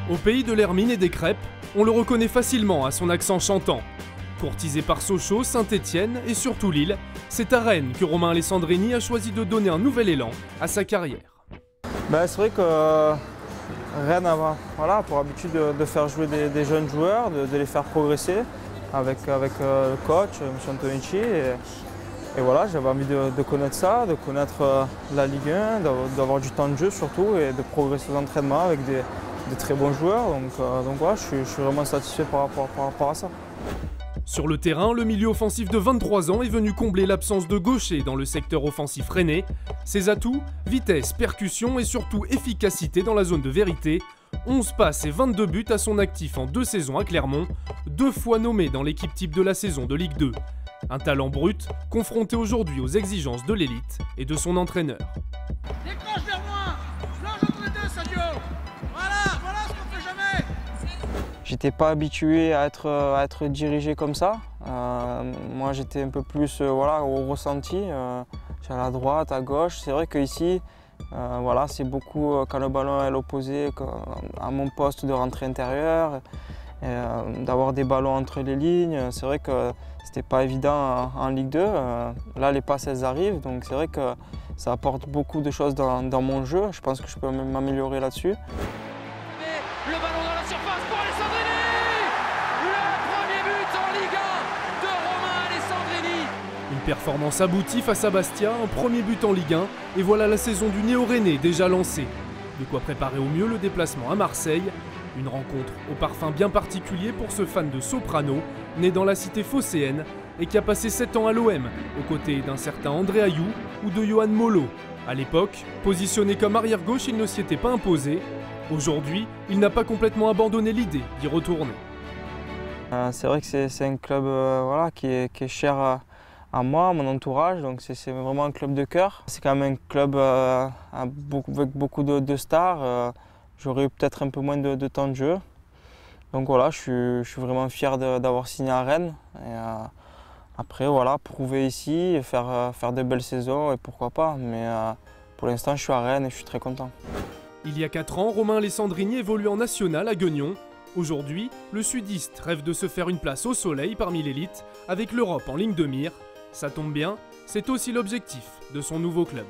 Au pays de l'hermine et des crêpes, on le reconnaît facilement à son accent chantant. Courtisé par Sochaux, Saint-Étienne et surtout Lille, c'est à Rennes que Romain Alessandrini a choisi de donner un nouvel élan à sa carrière. C'est vrai que Rennes a pour habitude de faire jouer des jeunes joueurs, de les faire progresser avec le coach, M. Antonici. Et voilà, j'avais envie de connaître ça, de connaître la Ligue 1, d'avoir du temps de jeu surtout et de progresser aux entraînements avec des très bons joueurs. Donc voilà, je suis vraiment satisfait par rapport à ça. Sur le terrain, le milieu offensif de 23 ans est venu combler l'absence de gaucher dans le secteur offensif rennais. Ses atouts, vitesse, percussion et surtout efficacité dans la zone de vérité. 11 passes et 22 buts à son actif en 2 saisons à Clermont, 2 fois nommé dans l'équipe type de la saison de Ligue 2. Un talent brut, confronté aujourd'hui aux exigences de l'élite et de son entraîneur. Décroche vers moi, plonge entre les deux, Sadio. Voilà ce qu'on fait jamais. J'étais pas habitué à être dirigé comme ça. Moi j'étais un peu plus au ressenti. J'allais à droite, à gauche. C'est vrai qu'ici, c'est beaucoup quand le ballon est à l'opposé, à mon poste de rentrée intérieure, d'avoir des ballons entre les lignes. C'est vrai que c'était pas évident en Ligue 2. Là les passes elles arrivent, donc c'est vrai que ça apporte beaucoup de choses dans mon jeu. Je pense que je peux m'améliorer là-dessus. Le ballon dans la surface pour Alessandrini. Le premier but en Ligue 1 de Romain Alessandrini. Une performance aboutie face à Bastia, un premier but en Ligue 1, et voilà la saison du Néo-Rennais déjà lancée. De quoi préparer au mieux le déplacement à Marseille. Une rencontre au parfum bien particulier pour ce fan de soprano, né dans la cité phocéenne et qui a passé 7 ans à l'OM, aux côtés d'un certain André Ayou ou de Johan Molo. À l'époque, positionné comme arrière-gauche, il ne s'y était pas imposé. Aujourd'hui, il n'a pas complètement abandonné l'idée d'y retourner. C'est vrai que c'est un club qui est cher à moi, à mon entourage, donc c'est vraiment un club de cœur. C'est quand même un club avec beaucoup de stars. J'aurais eu peut-être un peu moins de temps de jeu. Donc voilà, je suis vraiment fier d'avoir signé à Rennes. Et, après, prouver ici, faire de belles saisons et pourquoi pas. Mais pour l'instant, je suis à Rennes et je suis très content. Il y a 4 ans, Romain Alessandrini évolue en national à Guignon. Aujourd'hui, le sudiste rêve de se faire une place au soleil parmi l'élite, avec l'Europe en ligne de mire. Ça tombe bien, c'est aussi l'objectif de son nouveau club.